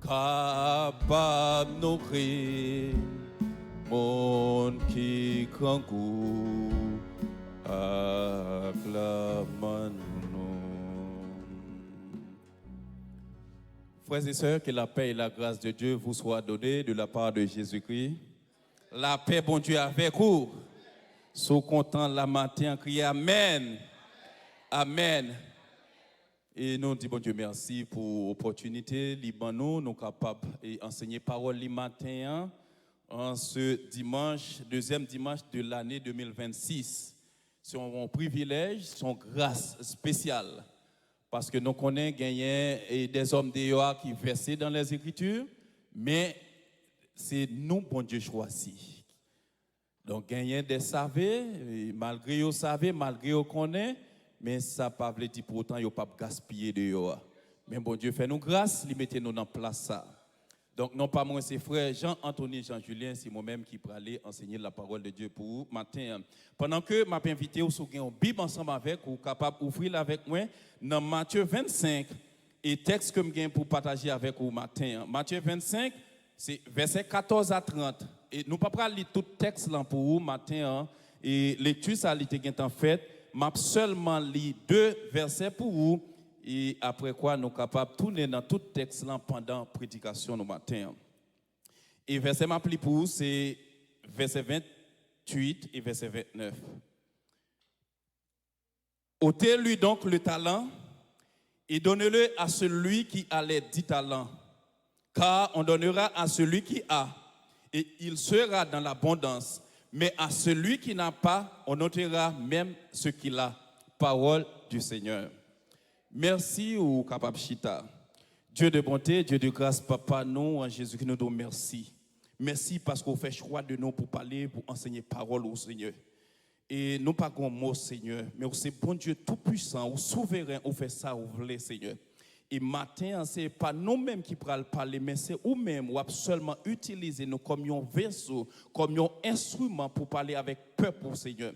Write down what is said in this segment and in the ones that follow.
capable nourrir monde qui grand goût acclamons nous. Frères et sœurs, que la paix et la grâce de Dieu vous soient données de la part de Jésus-Christ. La paix, bon Dieu, avec vous. Soyez contents la matin, criez Amen. Amen. Et nous disons, bon Dieu, merci pour l'opportunité. Nous sommes capables d'enseigner parole le matin en ce dimanche, deuxième dimanche de l'année 2026. C'est un privilège, c'est une grâce spéciale. Parce que nous connaissons gagner des hommes de Yoa qui versent dans les Écritures, mais c'est nous, bon Dieu, choisi. Donc, gagner des savés, malgré vous savez, malgré vous connaissez, mais ça ne veut pas dire pour autant qu'il ne pas gaspiller de Yoa. Mais bon Dieu, fait nous grâce, il mettez nous dans place ça. Donc, non pas moi, c'est frère Jean-Anthony, Jean-Julien, c'est moi-même qui pourrais aller enseigner la parole de Dieu pour vous matin. Pendant que je m'ai invité au second Bible ensemble avec, ou capable d'ouvrir avec moi, dans Matthieu 25, et texte que je viens pour partager avec vous matin. Matthieu 25, c'est verset 14 à 30. Et nous ne pouvons pas lire tout le texte là pour vous matin. Et lecture, ça a été en fait. Je vais seulement lire 2 versets pour vous. Et après quoi, nous sommes capables de tourner dans tout texte là pendant la prédication le matin. Et verset m'a pris pour vous, c'est verset 28 et verset 29. Ôtez-lui donc le talent et donnez-le à celui qui a les 10 talents. Car on donnera à celui qui a, et il sera dans l'abondance. Mais à celui qui n'a pas, on ôtera même ce qu'il a. Parole du Seigneur. Merci au capable Chita. Dieu de bonté, Dieu de grâce, Papa, nous, en Jésus, qui nous donne merci. Merci parce qu'on fait choix de nous pour parler, pour enseigner parole au Seigneur. Et nous pas grand mot, Seigneur, mais c'est bon Dieu tout-puissant, ou souverain, ou fait ça, ou voulez, Seigneur. Et matin, ce n'est pas nous-mêmes qui pourrons parler, mais c'est nous-mêmes qui seulement utiliser nous comme un vaisseau, comme un instrument pour parler avec peuple, Seigneur.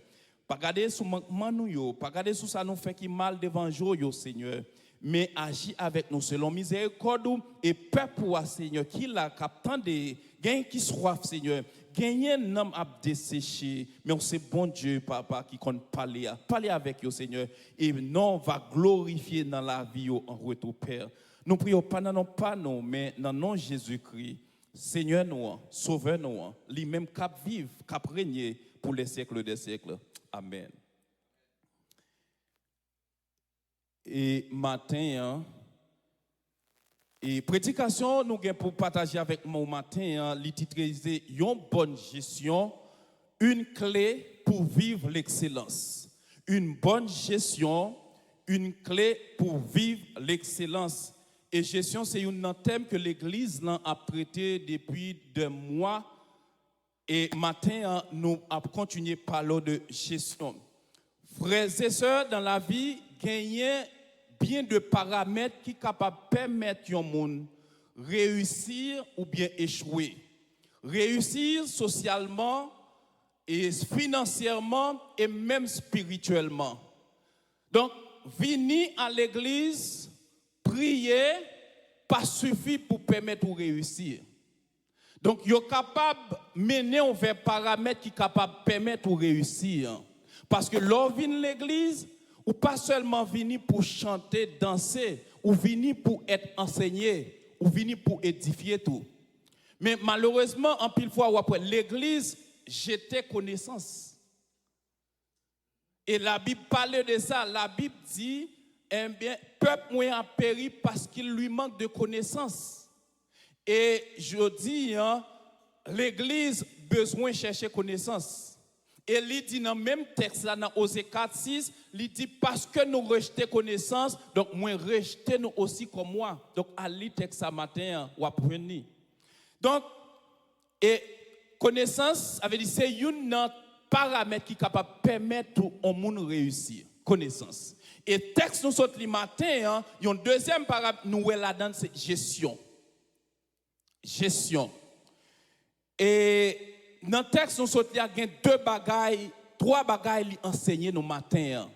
Pas garder sous manquement nous, pas garder sous ça nous fait qui mal devant jour, Seigneur. Mais agis avec nous selon miséricorde et peuple, Seigneur, qui l'a captant de gain qui soif, Seigneur. Gagner n'homme à dessécher, mais on sait bon Dieu, Papa, qui compte parler avec vous, Seigneur, et non va glorifier dans la vie en retour, Père. Nous prions pas dans nos pas, non, mais dans le nom de Jésus-Christ, Seigneur, nous, Sauveur, nous, lui-même cap vivre, cap régner pour les siècles des siècles. Amen. Et matin, et prédication, nous avons pour partager avec moi matin, l'intitulé une bonne gestion, une clé pour vivre l'excellence. Une bonne gestion, une clé pour vivre l'excellence. Et gestion, c'est un thème que l'Église a prêté depuis 2 mois. Et matin, nous avons continué à parler de gestion. Frères et sœurs, dans la vie, gagner bien de paramètres qui sont capables de permettre au monde réussir ou bien échouer. Réussir socialement et financièrement et même spirituellement. Donc, venir à l'église, prier, pas suffit pour permettre de réussir. Donc, vous êtes capable de mener vers paramètres qui sont capables de permettre de réussir. Parce que l'on vient à l'église, ou pas seulement venir pour chanter, danser, ou venir pour être enseigné, ou venir pour édifier tout. Mais malheureusement, en pile fois, après l'église, j'étais connaissance. Et la Bible parle de ça. La Bible dit, eh bien, peuple moins a péri parce qu'il lui manque de connaissance. Et je dis, hein, l'église besoin de chercher connaissance. Et il dit dans le même texte, là, dans Osée 4:6, il dit parce que nous rejetons connaissance, donc moi rejetez nous aussi comme moi. Donc, à lire texte ce matin, ou apprenez. Donc, et connaissance, ça veut dire c'est un paramètre qui est capable de permettre au monde réussir. Connaissance. Et texte nous sorti le matin, il y a un deuxième paramètre, nous là-dedans, c'est gestion. Gestion. Et dans le texte, nous sorti, il y a 2 bagailles, 3 bagailles enseignées nos matins.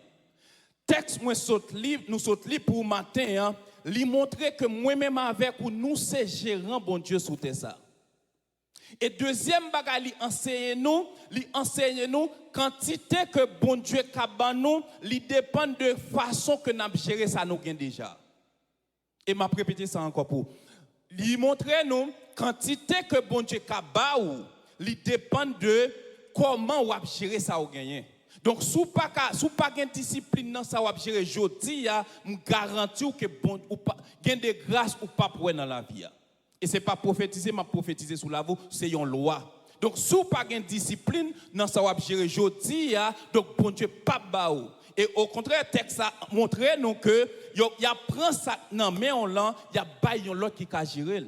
Texte, nous sorti pour le matin, lui montrer que moi-même avec ou nous c'est gérant bon Dieu sous terre ça. Et deuxième bagage lui enseigne nous quantité que bon Dieu capable nous, lui dépend de façon que nous gérer ça nous gain déjà. Et m'a répété ça encore pour lui montrer nous quantité que bon Dieu capable lui dépend de comment on va gérer ça au gagner. Donc sous pas gain discipline dans ça va gérer jodi a me garantit que bon ou pas gain de grâce ou pas pour dans la vie. Et c'est pas prophétiser, m'a prophétiser sous la vous, c'est une loi. Donc sous pas gain discipline dans ça va gérer jodi a donc bon Dieu pas baou. Et au contraire texte ça montrer nous que y a prend ça non mais on là, y a bail yon l'autre qui ka gérer.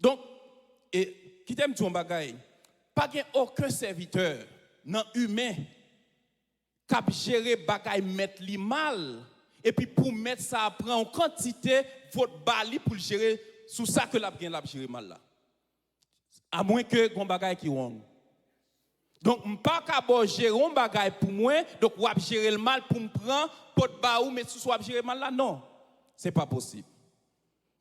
Donc et qui t'aime ton bagay, pas gain aucun serviteur non humain cap gérer bagay mettre li mal et puis pour mettre ça prend en quantité votre bali pour gérer sous ça que la bien la gérer mal là à moins que gon bagay qui wrong. Donc pas capable gérer un bagay pour moi donc ou gérer le mal pour me prendre pot ba ou mettre sous soit gérer mal là non c'est pas possible.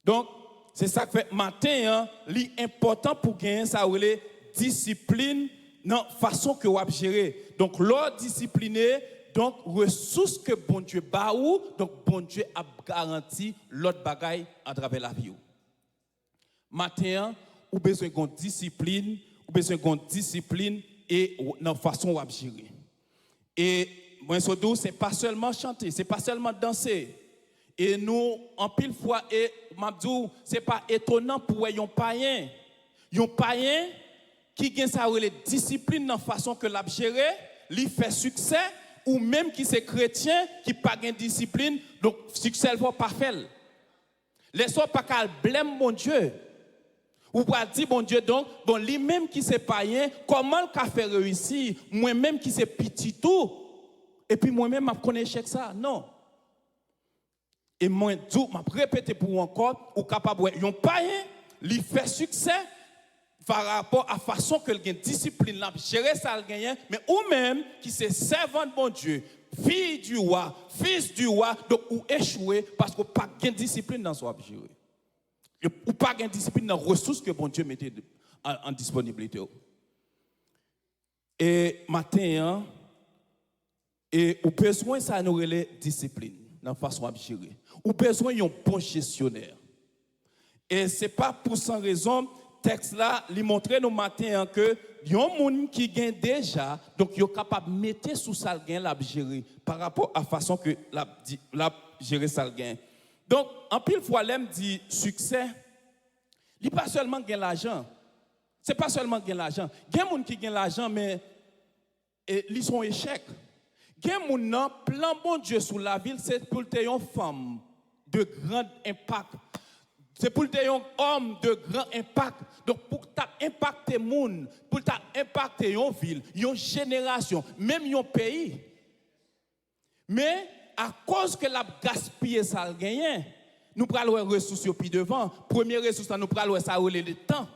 Donc c'est ça que fait matin li important pour gagner ça ou les discipline non façon que vous gérer. Donc l'ordre discipliné, donc ressources que bon Dieu ba ou, donc bon Dieu a garanti l'autre bagaille à travers la vie. Matin, ou besoin de discipline, et dans façon où gérer. Et moi surtout c'est pas seulement chanter, c'est pas seulement danser. Et nous en pile fois et m'abdou, c'est pas étonnant pour un païen qui gagne sa discipline dans façon que l'a gérer, lui fait succès ou même qui c'est chrétien qui pas gagne discipline donc succès va pas faire. Laissons pas qu'elle blâme mon Dieu. Ou pas dire bon Dieu donc bon lui même qui c'est païen comment le qu'a fait réussir moi même qui c'est petit tout et puis moi même m'a connais ça non. Et moi tout m'a répété pour encore ou capable yon païen lui fait succès par rapport à la façon que le discipline l'a gérer ça le gagne mais ou même qui c'est servant de bon Dieu fille du roi fils du roi donc ou échouer parce que pas gain discipline dans son gérer ou pas gain discipline dans ressources que bon Dieu mettait en disponibilité et matin et ou besoin ça nous relève discipline dans façon de gérer ou besoin un bon gestionnaire et c'est pas pour sans raison texte là, lui montrer nous matin que yon moun qui gagne déjà donc yo capable mettre sous ça gain la gérer par rapport à façon que la gérer ça gain. Donc en pile fois l'aime dit succès, il pas seulement gain l'argent. C'est pas seulement gain l'argent. Gain moun qui gagne l'argent mais ils sont échec. Gain moun nan plan bon Dieu sous la ville c'est pour te yon femme de grand impact. C'est pour te un homme de grand impact. Donc pour impacter monde, pour impacter une ville, une génération, même un pays. Mais à cause que la gaspiller ça gagne, nous prenons les ressources puis devant. Première ressource nous prenons ça le temps.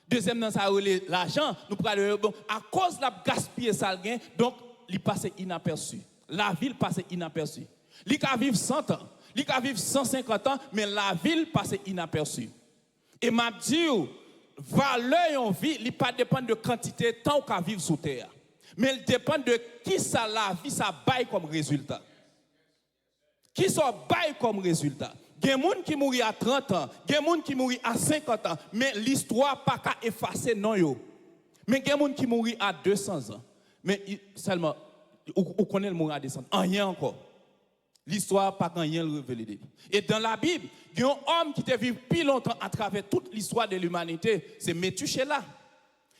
Deuxième ça l'argent, nous prenons bon à cause la gaspiller ça gagne, donc il passe inaperçu. La ville passe inaperçue. Il va vivre 100 ans. Il va vivre 150 ans, mais la ville passe inaperçue. Et m'a dit, valeur en vie, il ne dépend pas de quantité de temps qu'on vivre sous terre. Mais il dépend de qui ça la vie, ça baille comme résultat. Qui ça baille comme résultat. Il y a des gens qui mourent à 30 ans, il y a des gens qui mourent à 50 ans, mais l'histoire n'a pas qu'à effacer non yo. Mais il y a des gens qui mourent à 200 ans. Mais seulement, on connaît le mourir à 200 ans, rien encore. L'histoire pas rien révélé. Et dans la Bible, il y a un homme qui a vécu plus longtemps à travers toute l'histoire de l'humanité, c'est Métuséla.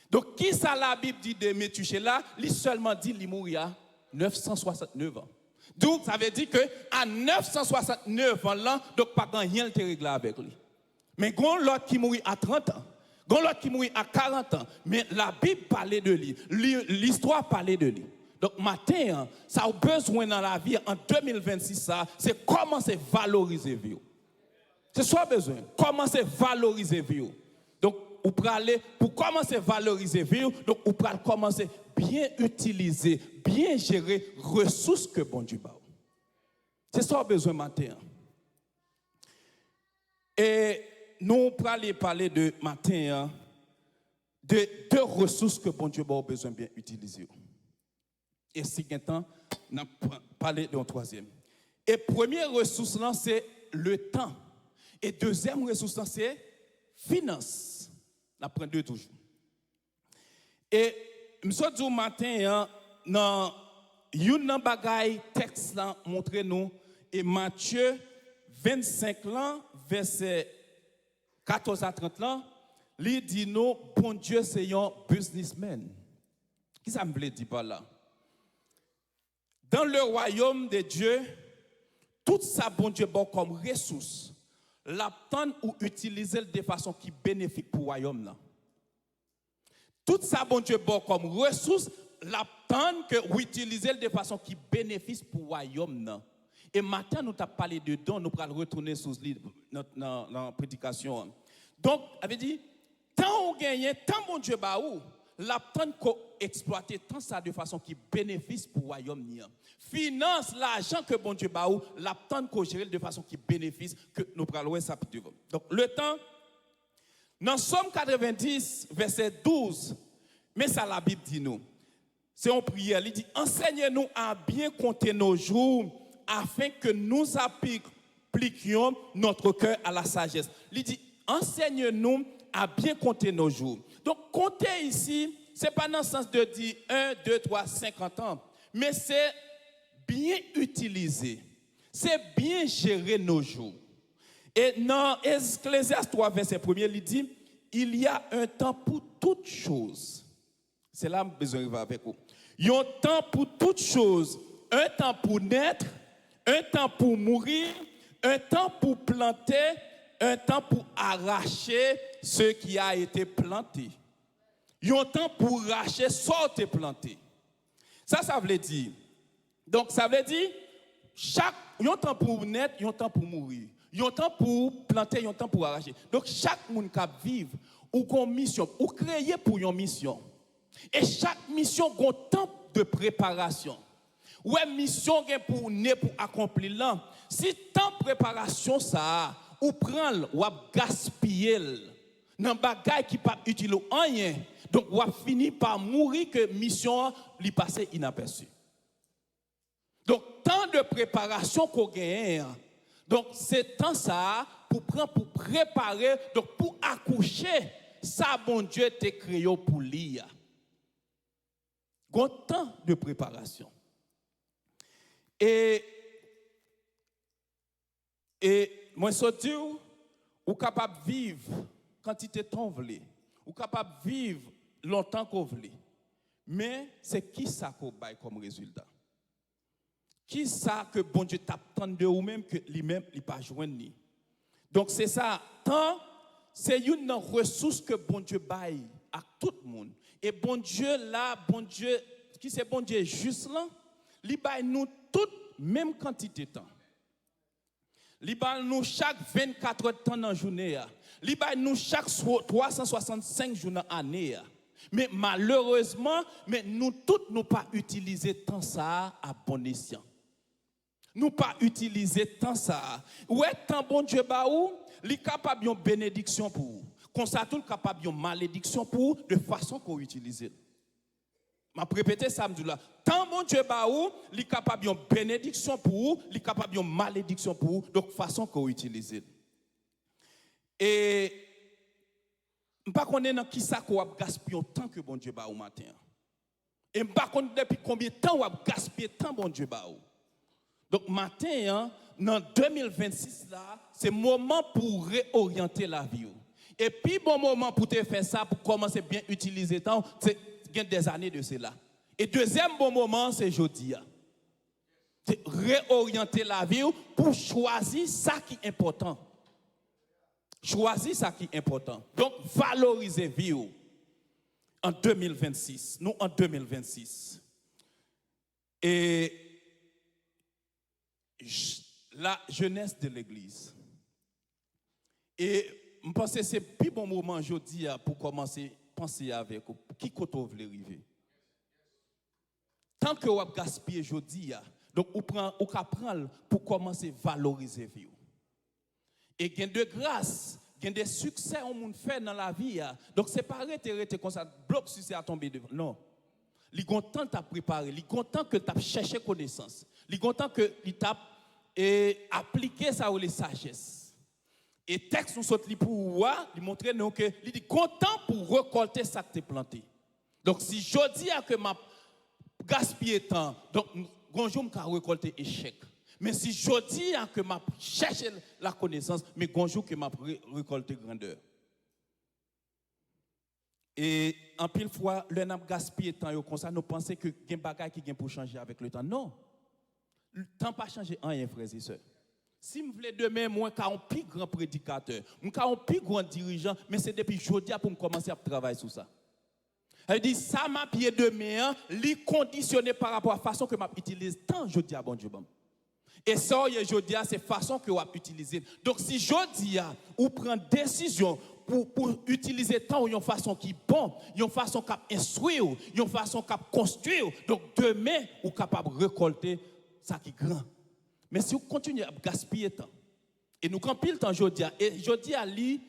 Donc qui ça la Bible dit de Métuséla, il seulement dit qu'il mourit à 969 ans. Donc ça veut dire que à 969 ans là, donc pas rien de réglé avec lui. Mais gon l'autre qui mourit à 30 ans, gon l'autre qui mourit à 40 ans, mais la Bible parlait de lui, l'histoire parlait de lui. Donc, matin, ça a besoin dans la vie en 2026, c'est commencer à valoriser vie. C'est ça besoin. Commencer à valoriser vie. Donc, pour commencer à valoriser vie, donc, vous pouvez commencer à bien utiliser, bien gérer les ressources que bon Dieu a. C'est ça besoin matin. nous allons parler de matin, de deux ressources que bon Dieu a besoin de bien utiliser. Et si temps, on a parlé d'un troisième. Et première ressource, c'est le temps. Et deuxième ressource, c'est finance. On apprend deux toujours. Et je dis au matin, dans une bagaille texte là, montrez-nous, et Matthieu 25 là, verset 14 à 30 là, il dit nous, bon Dieu, c'est un businessman. Qui ça me veut dire par là? Dans le royaume de Dieu, tout ça, bon Dieu, bon comme ressource, l'attendre ou utiliser de façon qui bénéfique pour le royaume là. Tout ça, bon Dieu, bon comme ressource, l'attendre que ou utiliser de façon qui bénéficie pour le royaume là. Et maintenant, nous t'avons parlé dedans, nous allons retourner sur la prédication. Donc, avait dit, tant on gagne, tant bon Dieu bah où, l'attendre qu'on exploiter tant ça de façon qui bénéficie pour le royaume. Finance l'argent que bon Dieu bah où, l'attendre qu'on gère de façon qui bénéficie que nous allons ça plus devant. Donc, le temps, dans Somme 90, verset 12, mais ça la Bible dit nous, c'est une prière, il dit, enseignez-nous à bien compter nos jours, afin que nous appliquions notre cœur à la sagesse. Il dit, enseigne-nous à bien compter nos jours. Donc, compter ici, ce n'est pas dans le sens de dire 1, 2, 3, 50 ans, mais c'est bien utiliser. C'est bien gérer nos jours. Et dans Ecclésiaste 3, verset 1, il dit, il y a un temps pour toutes choses. C'est là que j'ai besoin de avec vous. Il y a un temps pour toutes choses. Un temps pour naître, un temps pour mourir, un temps pour planter, un temps pour arracher ce qui a été planté. Il y a un temps pour arracher ce qui a été planté. Ça veut dire. Donc, ça veut dire, il y a un temps pour naître, il y a un temps pour mourir. Il y a un temps pour planter, il y a un temps pour arracher. Donc, chaque monde qui vit, ou une mission, ou créé pour une mission. Et chaque mission a un temps de préparation. Ouais, mission pour accomplir là. Si tant préparation ça, ou prendre ou gaspiller dans bagaille qui pas utile rien. Donc ou fini par mourir que mission li passer inaperçu. Donc tant de préparation qu'on gagne. Donc c'est temps ça pour prendre pour préparer donc pour accoucher ça bon Dieu t'a créé pour lire. Temps de préparation. Et moi, je dis, ou capable de vivre quantité de temps voulez, ou capable de vivre longtemps qu'on voulez. Mais c'est qui ça qu'on baille comme résultat? Qui ça que bon Dieu t'attend de ou même que lui-même il pas joindre ni. Donc c'est ça, temps c'est une ressource que bon Dieu baille à tout le monde. Et bon Dieu là, bon Dieu qui c'est bon Dieu juste là, il baille nous toute même quantité de temps. Il baille nous chaque 24 heures de temps dans la journée. Il baille nous chaque 365 jours dans l'année. Mais malheureusement, nous tous nous pas utiliser temps ça à bon escient. Nous pas utiliser temps ça. Ouais, tant bon Dieu ba ou, li capable une bénédiction pour vous. Comme ça tout capable une malédiction pour vous, de façon qu'on utilise. M'a répété ça me dit là. Tant bon Dieu ba ou, li capable une bénédiction pour vous, li capable une malédiction pour vous, donc façon qu'on utilise. Et m'pas connait dans qui ça qu'on a gaspillé tant que bon Dieu ba ou matin. Et m'pas connait depuis combien de temps on a gaspillé tant bon Dieu ba ou. Donc matin dans 2026 là, c'est moment pour réorienter la vie. Et puis bon moment pour te faire ça pour commencer bien utiliser temps, c'est des années de cela. Et deuxième bon moment, c'est aujourd'hui. C'est réorienter la vie pour choisir ça qui est important. Choisir ça qui est important. Donc, valoriser la vie en 2026. Nous, en 2026. Et la jeunesse de l'Église. Et je pense que c'est le plus bon moment aujourd'hui pour commencer à penser avec vous. Qui côté vous voulez arriver? Tant que vous avez gaspillé aujourd'hui, donc vous prendre pour commencer à valoriser la vie. Et gain de grâce, Il y a des succès qu'on fait dans la vie. Donc, c'est pas arrêter comme ça, bloc succès à tomber devant. Non. Il y a temps que tu as préparé, il y a temps que tu as cherché connaissance, il y a temps que tu as appliqué ça ou les sagesse. Et texte nous saute pour voir, il montre nous que il dit content pour récolter ça que tu as planté. Donc si je dis que m'a gaspillé temps, donc bonjour m'a récolter échec. Mais si je dis que m'a cherché la connaissance, mais bonjour que m'a récolté grandeur. Et en pile fois, le n'a gaspillé temps comme ça, nous pensons que il y a des bagages qui pour changer avec le temps. Non. Le temps pas changer rien, frères et sœurs. Si je voulais demain, moi, je suis un plus grand prédicateur, je suis un plus grand dirigeant, mais c'est depuis aujourd'hui pour me commencer à travailler sur ça. Elle dit, ça m'a pied demain, li conditionné par rapport à la façon que je utilise tant, je dis à bon Dieu. Et ça, je dis à c'est façon que je utiliser. Donc, si je dis à ou prendre décision pour utiliser tant une façon qui est bonne, une façon qui instruire, une façon qui construire, donc demain, vous êtes capable de récolter ça qui est grand. Mais si vous continuez à gaspiller temps, et nous quand pile temps, je dis à lui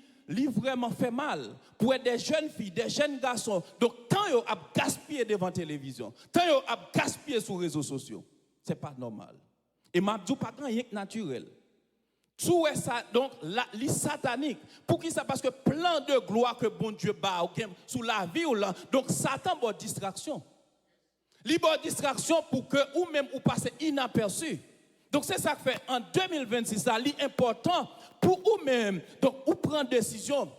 vraiment fait mal pour être des jeunes filles, des jeunes garçons. Donc, tant vous avez gaspillé devant la télévision, tant vous avez gaspillé sur les réseaux sociaux, ce n'est pas normal. Et je ne dis pas rien de naturel. Tout est ça, donc, les sataniques. Pour qui ça? Parce que plein de gloire que bon Dieu bat sous la vie ou là. Donc, Satan a une distraction. Il a une distraction pour que ou même vous passez inaperçu. Donc, c'est ça que fait en 2026, ça est important pour vous-même. Donc, vous prenez décision.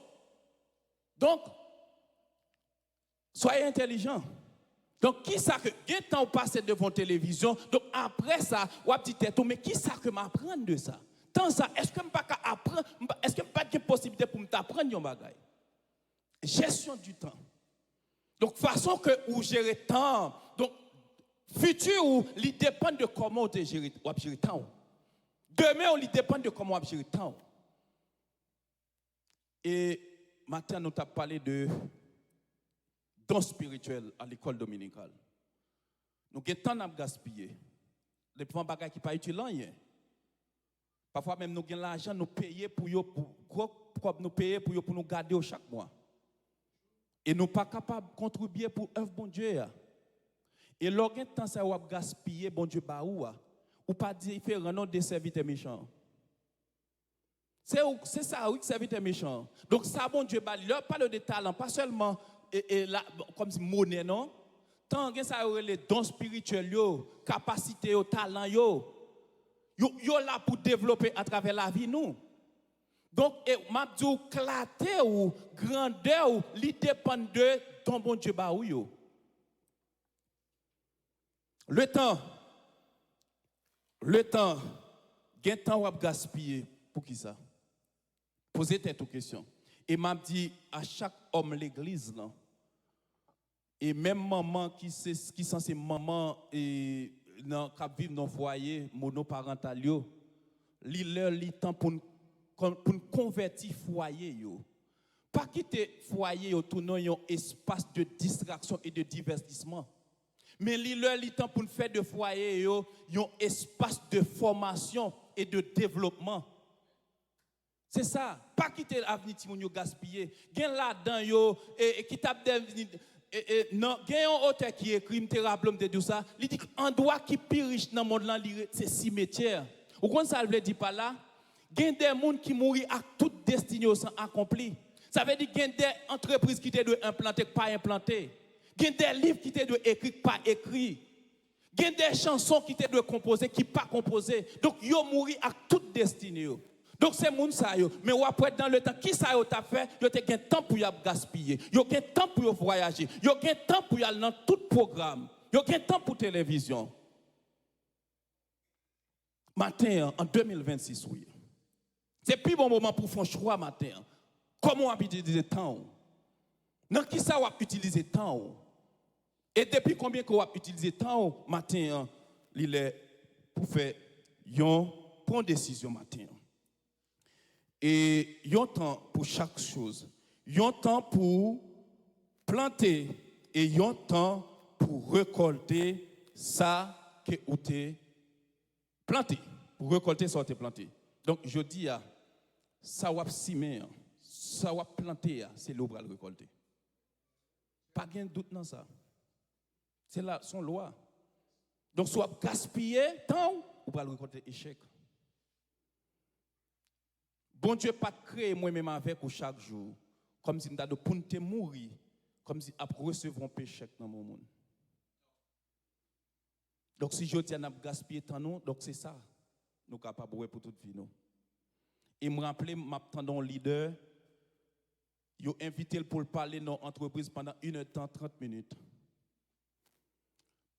Donc, soyez intelligents. Donc, qui ça que, quel temps vous passez devant la télévision, donc après ça, vous avez dit, mais qui ça que m'apprendre de ça? Tant ça, est-ce que je ne peux pas apprendre, est-ce que je pas de possibilité pour m'apprendre un bagage? Gestion du temps. Donc, façon que vous gérez le temps, donc, futur, il dépend de comment vous gérez le temps. Demain, il dépend de comment vous gérez le temps. Et matin, nous avons parlé de don spirituel à l'école dominicale. Nous avons temps à gaspiller. Les petits bagages qui ne sont pas utiles. Parfois même nous avons l'argent, nous payons pour nous payer pour nous garder chaque mois. Et nous ne sommes pas capables de contribuer pour l'œuvre bon Dieu. Et lorsque temps ça va gaspiller bon Dieu baoua, ou pas différent non des serviteurs méchants. C'est ça oui serviteurs méchants. Donc ça bon Dieu ba leur parle de talent, pas seulement comme si monnaie non. Tant que ça les dons spirituels yo, capacité yo, talent yo là pour développer à travers la vie nous. Donc m'a dit clarté ou grandeur ou li dépend de ton bon Dieu ba ou yo. Le temps, gain temps ou gaspiller pour qui ça? Posez tête aux questions. Et m'a dit à chaque homme l'église là. Et même maman qui censé maman et dans qui vivent dans foyer monoparental yo, li temps pour convertir foyer yo. Pas quitter foyer yo tout non un espace de distraction et de divertissement. Mais li temps pour faire de foyer yo un espace de formation et de développement. C'est ça, pas quitter l'avenir ti moun yo gaspiller. Gen là-dedans yo et qui tape non, il y a un auteur qui écrit, je te rappelle de tout ça, il dit qu'un droit qui est plus riche dans le monde, c'est cimetière. Vous comprenez ça, veut dire par là? Il y a des gens qui mourent à toute destination accomplie. Ça veut dire qu'il y a des entreprises qui doivent implanter, pas implanter. Il y a des livres qui doivent écrire, pas écrire. Il y a des chansons qui doivent composer, qui pas composer. Donc, ils mourent à toute destination. Donc c'est moun sa yo, mais après dans le temps qui ça yo t'a fait, yo te gen temps pour y gaspiller, yo gen temps pour voyager, yo gen temps pour y aller dans tout programme, yo gen temps pour télévision. Matin en 2026 oui. C'est plus bon moment pour faire choix matin. Comment on utiliser temps? Dans qui ça on utiliser temps? Et depuis combien qu'on va utiliser temps matin il est pour faire prendre décision matin. Et il y a un temps pour chaque chose. Il y a un temps pour planter et il y a un temps pour récolter ça que vous avez planté. Pour récolter ça que vous avez planté. Donc, je dis, ça va simer ça va planter, c'est l'eau pour le récolter. Pas de doute dans ça. C'est là son loi. Donc, soit gaspiller temps ou pour le récolter échec. Bon Dieu pas créé moi-même avec ou chaque jour, comme si nous avons pour nous mourir, comme si après recevoir un péché dans mon monde. Donc, si je tiens à gaspiller temps, donc c'est ça, nous sommes capables pour toute vie. Nous. Et me rappeler, m'attendons un leader, il a invité pour parler dans l'entreprise pendant 1h30, 30 minutes.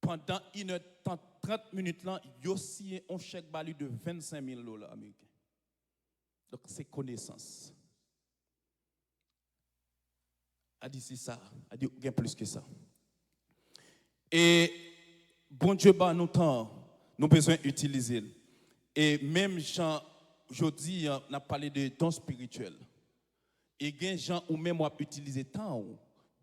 Pendant 1h30, 30 minutes, il a signé un chèque balu de $25,000 américains. Donc, c'est connaissance. A dit c'est ça, a dit bien plus que ça. Et bon Dieu, bah, nous temps, nous besoin d'utiliser. Et même Jean, aujourd'hui, on a parlé de temps spirituel. Et des gens ou même ont utilisé temps.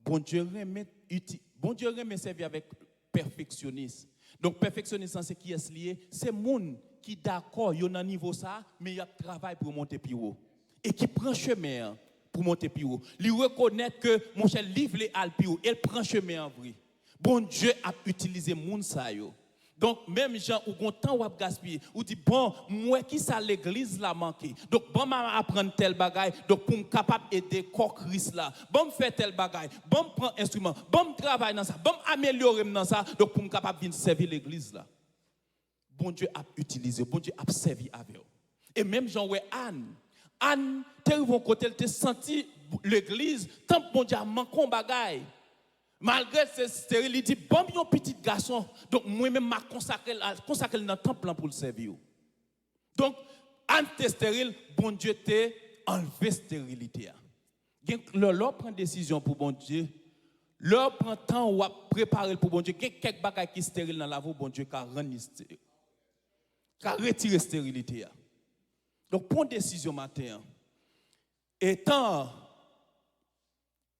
Bon Dieu remet servir avec perfectionnisme. Donc perfectionnisme c'est qui est lié, c'est monde qui d'accord, il y a un niveau ça, mais il y a travail pour monter plus haut et qui prend chemin pour monter plus haut. Il reconnaît que mon cher livre les alpes, il prend chemin en vrai. Bon Dieu a utilisé monde ça yo. Donc, même gens ou content ou gaspiller, ou dit bon, moi qui ça l'église l'a manqué. Donc, bon, m'a apprendre tel bagaille, donc pour me capable aider corps Christ là. Bon, faire tel bagaille, bon, prendre instrument, bon, travailler dans ça, bon, améliorer dans ça, donc pour me capable venir servir l'église là. Bon Dieu a utilisé, bon Dieu a servi avec eux. Et même Jean ouais Anne, t'es vont côté, elle t'a senti l'église, tant que bon Dieu a manqué un bagaille. Malgré ce stérile, il dit, bon, yon petit garçon, donc moi-même, m'a consacré dans le temple pour le servir. Donc, en te stérile, bon Dieu t'a enlevé stérilité. Leur prend décision pour bon Dieu, leur prend temps ou préparer pour bon Dieu, quelques bagages qui sont stériles dans la vie, bon Dieu, qui a retiré stérilité. Donc, prends décision matin. Étant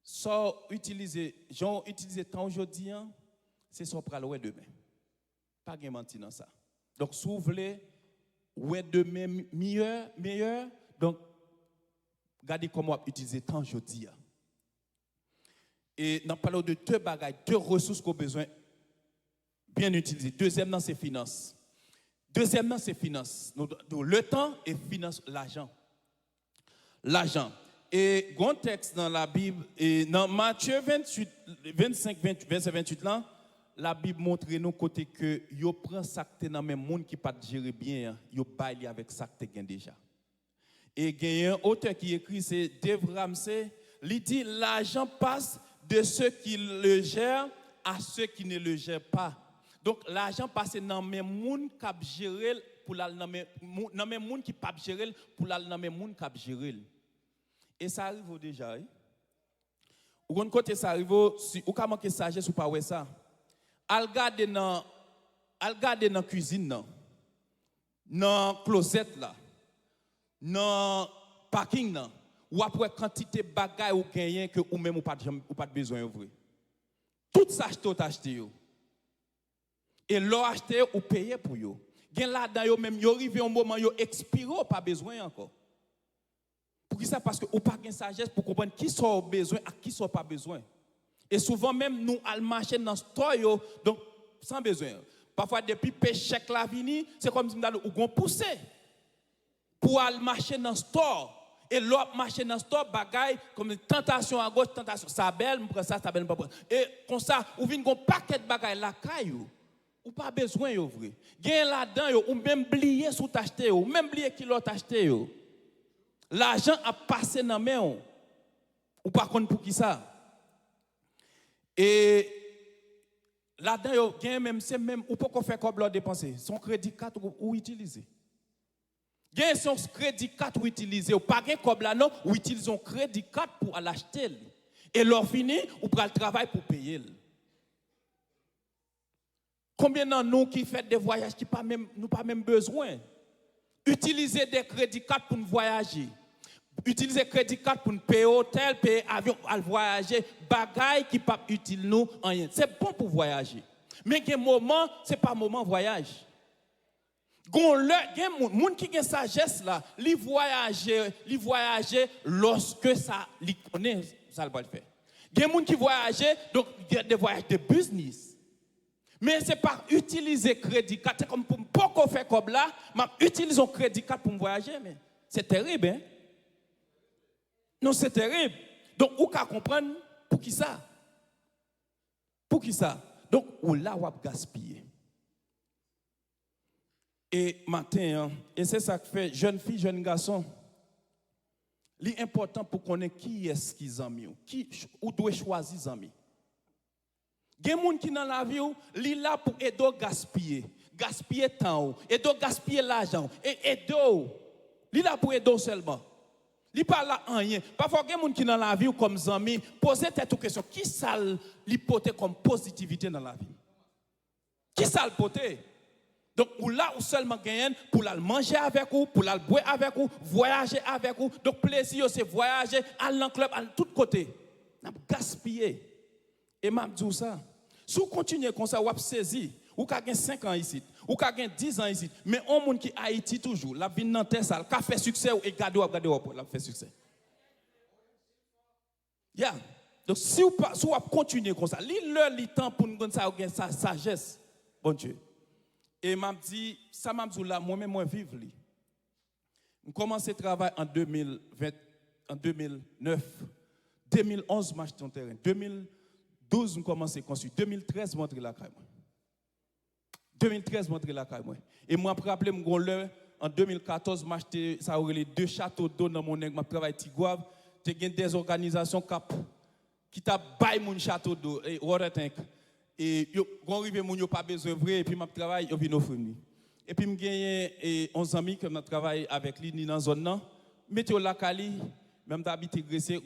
ça utiliser temps aujourd'hui, c'est ça pour aller demain. Pas de mentir dans ça. Donc, si vous voulez, ouais demain meilleur, donc, regardez comment utiliser temps aujourd'hui. Et nous parlons de deux bagages, deux ressources qu'on a besoin bien utiliser. Deuxièmement, c'est finances. C'est finances. Le temps et finance, l'argent. Et un texte dans la Bible, et dans Matthieu 28, 25, 28, là, la Bible montre nous côté que yo prend ça que dans même monde qui pas gérer bien, yo baille avec ça que gain déjà. Et il y a un auteur qui écrit, c'est Dave Ramsey, il dit l'argent passe de ceux qui le gèrent à ceux qui ne le gèrent pas. Donc l'argent passe dans même monde qui gérer pour la dans même monde qui pas gérer pour la dans même monde qui gérer. Et ça arrive déjà. Ou quand côté ça arrive, si ou comment que sagesse ou pas ouais ça. Al garder dans cuisine dans closet là. Dans parking là. Ou après quantité bagaille ou gagner que ou même ou pas besoin vrai. Tout ça acheté yo. Et l'or acheté ou payer pour yo. Gen là dedans yo même yo arrivé un moment yo expiré pas besoin encore. Pour qui ça? Parce que ou pas de sagesse pour comprendre qui sont besoin et qui sont pas besoin. Et souvent même nous allons marcher dans store donc sans besoin. Parfois depuis péché la vini, c'est comme si nous allons ou pousser pour aller marcher dans store et l'autre marcher dans store bagaille comme tentation à gauche, tentation ça belle, me prend ça belle me prend. Et comme ça ou vinn gon paquet de bagaille la caillou. Ou pas besoin yo vrai. Gen là-dedans yo ou même oublier sous t'acheter ou même oublier qui l'autre acheter yo. L'argent a passé dans mes mains. Ou pas contre pour qui ça? Et là-dedans, c'est même, ou pas qu'on fait comme l'on dépenser. Son crédit carte ou utiliser. Gen son crédit carte ou utiliser. Ou pas comme là non, ou utiliser son crédit carte pour l'acheter. Et l'on fini, ou pour le travail pour payer. Combien de nous qui fait des voyages qui nous pas même besoin? Utiliser des crédits cartes pour nous voyager. Utiliser crédit carte pour nous payer hôtel, payer avion, à voyager, bagaille qui pas utile nous rien. C'est bon pour voyager. Mais quel moment, c'est pas moment voyage. Gon le gen moun qui gen sagesse là, li voyager lorsque ça li connaît ça le va faire. Gen moun qui voyager donc des voyages de business. Mais c'est pas utiliser crédit card, c'est comme pour pas faire comme là, m'a utiliser un crédit card pour me voyager mais c'est terrible hein. Non, c'est terrible. Donc ou ka comprendre pour qui ça? Pour qui ça? Donc ou là ou gaspiller. Et matin, et c'est ça que fait jeune fille, jeune garçon. L'important pour connaître qui est-ce qui amis, qui ou doit choisir amis. Il y a des gens qui dans la vie, li là pour aider gaspiller temps, aider gaspiller l'argent et aider. Li là pour aider seulement. Li pas là rien. Parfois il y a des gens qui dans la vie comme amis, poser cette question, qui ça li porter comme positivité dans la vie? Qui ça le porter? Donc, ou là, ou seulement gagne pour la manger avec vous, pour la boire avec vous, voyager avec vous. Donc, plaisir, c'est voyager, aller dans le club, à tout côté. N'a gaspillé. Et m'a dit ça. Si vous continuez comme ça, vous avez saisi, ou ka gen 5 ans ici, ou ka gen 10 ans ici, mais on monde qui Haïti toujours, la vie dans terre ça, qui fait succès et garder la fait succès. Yeah. Donc, si vous continuez comme ça, li temps pour nous donner ça sagesse. Bon Dieu. Et m'a dit, ça m'a dit là, moi-même, moi vivre. Je commence à travailler en 2009. 2011, j'ai acheté un terrain. 2012, je commence à construire. 2013, je montre la caille. 2013, je montre la caille. Et moi, après, en 2014, j'ai acheté ça aurait 2 châteaux d'eau dans mon nègre. Je travaille Tigouave. J'ai des organisations qui t'a baillé mon château d'eau et water tank. Et quand arrive mon yo pas besoin vrai et puis m'a travail yo vinn offrir et puis me gagner 11 amis que m'a travail avec lui ni dans zone là météo la cali même d'habiter graissé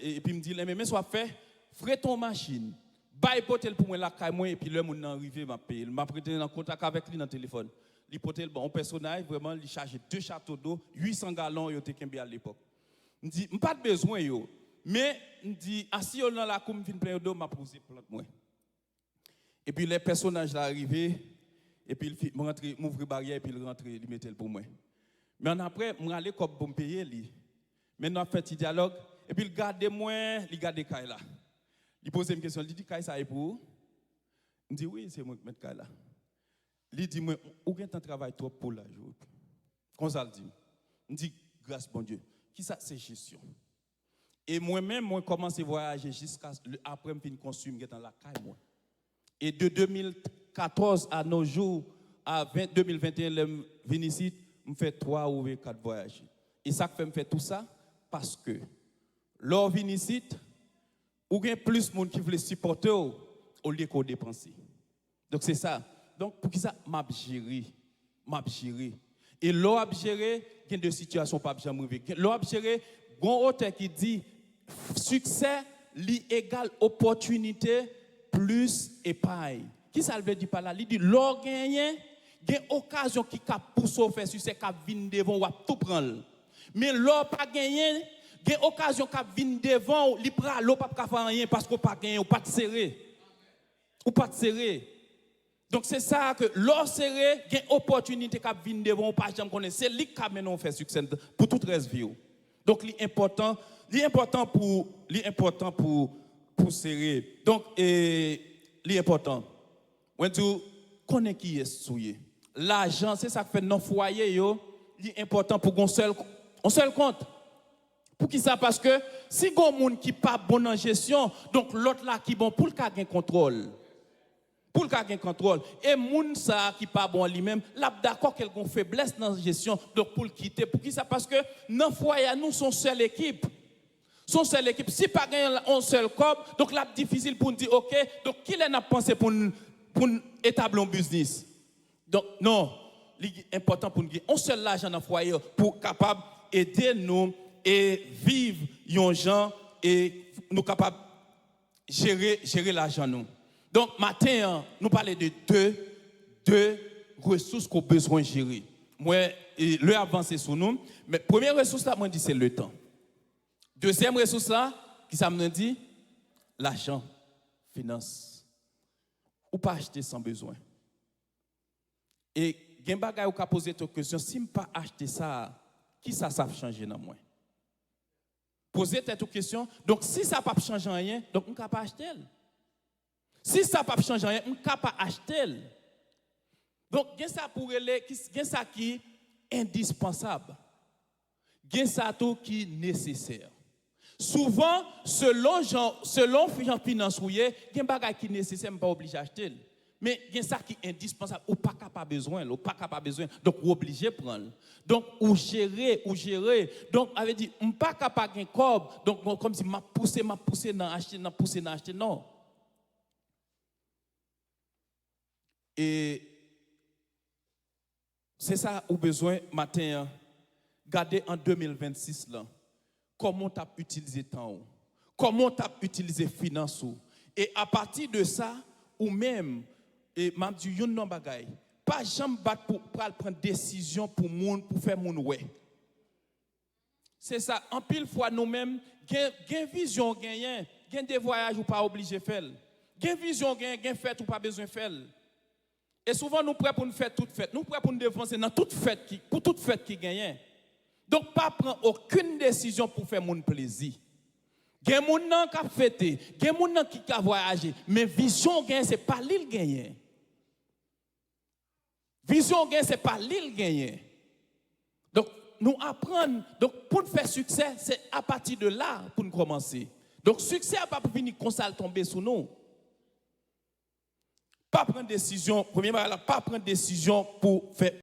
et puis me dit mais soit fait frais ton machine bail potel pour moi la caille moi et puis le monde arrivé m'a payé m'a prêté en contact avec lui dans téléphone li potel bon personnage vraiment il charge 2 châteaux d'eau 800 gallons yo te kembe à l'époque me dit pas de besoin yo mais me dit assis dans la cour vinn plein d'eau m'a posé plante moi. Et puis les personnages sont arrivés, et puis il m'ouvre barrière, et puis il rentre, il mettait pour moi. Mais après, je suis allé pour me payer. Maintenant, on fait un dialogue, et puis il garde moi, il garde Kaila. Il pose une question, il dit Kaila, ça est pour vous? Je dis oui, c'est moi qui mets Kaila. Il dit moi, où est-ce que tu travailles trop pour la journée? Comme ça, il dit. Je dis grâce bon Dieu. Qui ça, c'est gestion. Et moi-même, moi, commence à voyager jusqu'à après, je construire, je dans la caille, moi. Et de 2014 à nos jours, à 2021, je viens ici, je fais 3 ou 4 voyages. Et ça fait me faire tout ça parce que, lorsque je viens ici, il y a plus de monde qui veut supporter au lieu qu'on dépense. Donc c'est ça. Donc pour qui ça, m'a géré. Et lorsque je géré, il y a des situations pas bien arriver. Lorsque je géré, il y a un auteur qui dit, succès égale opportunité plus épargne. Qui ça veut dire par là? Il dit, l'or gagné, il y a une occasion qui cap pour sauver sur ces cap vinn devant ou tout prendre. Mais l'or pas gagné, il y a une occasion qui vinn devant, il prend l'eau pas faire rien parce qu'on pas gagné ou pas serré. Ou pas serré. Donc c'est ça que l'or serré, il y a une opportunité qui vinn devant ou pas jamais connaître. C'est lui qui amène faire succès pour toute reste vie. Donc l'important pour serrer. Donc, l'important, quand tu connais qui est souillé, l'argent, c'est ça qui fait nos foyers, l'important pour un seul compte. Pour qui ça? Parce que si il y a un monde qui n'est pas bon en gestion, donc l'autre là qui est bon pour le cas de contrôle. Pour le cas de contrôle. Et moun ça qui n'est pas bon lui-même, là d'accord qu'elle a une faiblesse dans la gestion, donc pour le quitter. Pour qui ça? Parce que dans le foyer, nous sommes seule équipe. Son seule équipe, si pas gagner un seul corps, donc là difficile pour nous dire OK, donc qui l'a pensé pour établir un business. Donc non, l'important pour nous gagner un seul argent dans le foyer pour capable aider nous et vivre yon gens et nous capable gérer l'argent nous. Donc matin nous parler de deux ressources qu'on a besoin de gérer. Moi le avancer sur nous, mais première ressource là moi dit c'est le temps. Deuxième ressource là, qui ça me dit? L'argent, finance. Ou pas acheter sans besoin. Et gen bagay ou ka poser cette question, si je pas acheter ça, qui ça va changer dans moi? Poser cette question, donc si ça pas changer rien, donc on ne peut pas acheter. Si ça pas changer rien, on ne peut pas acheter. Donc gen ça pour les gen ça qui est indispensable. Gen ça tout qui est nécessaire. Souvent selon gens finance ouye, gen bagay qui nécessaire, pas obligé acheter. Mais il y a ça qui est indispensable, ou pas capable besoin, donc ou obligé prendre. Donc ou gérer. Donc avait dit on pas capable gain cob, donc comme si m'a poussé dans acheter non. Et c'est ça ou besoin matin garder en 2026 là. Comment tu as utilisé temps, comment tu as utilisé finance et à partir de ça ou même et m'a dit yon non bagay pas jamais battre pour prendre décision pour faire moun ouais. C'est ça en pile fois nous mêmes gain vision gain des voyages ou pas obligé faire. Gain vision gain fête ou pas besoin faire. Et souvent nous prêts pour nous faire toute fête, nous prêts pour nous défoncer dans toute fête pour toute fête qui gagne. Donc pas prendre aucune décision pour faire mon plaisir. Gen moun nan ka fêter, gen moun nan qui ka voyager, mais vision gain c'est pas l'île gagner. Vision gain c'est pas l'île gagner. Donc nous apprendre, donc pour faire succès, c'est à partir de là pour nous commencer. Donc succès a pas pour venir comme ça tomber sur nous. Pas prendre décision, premièrement pas prendre décision pour faire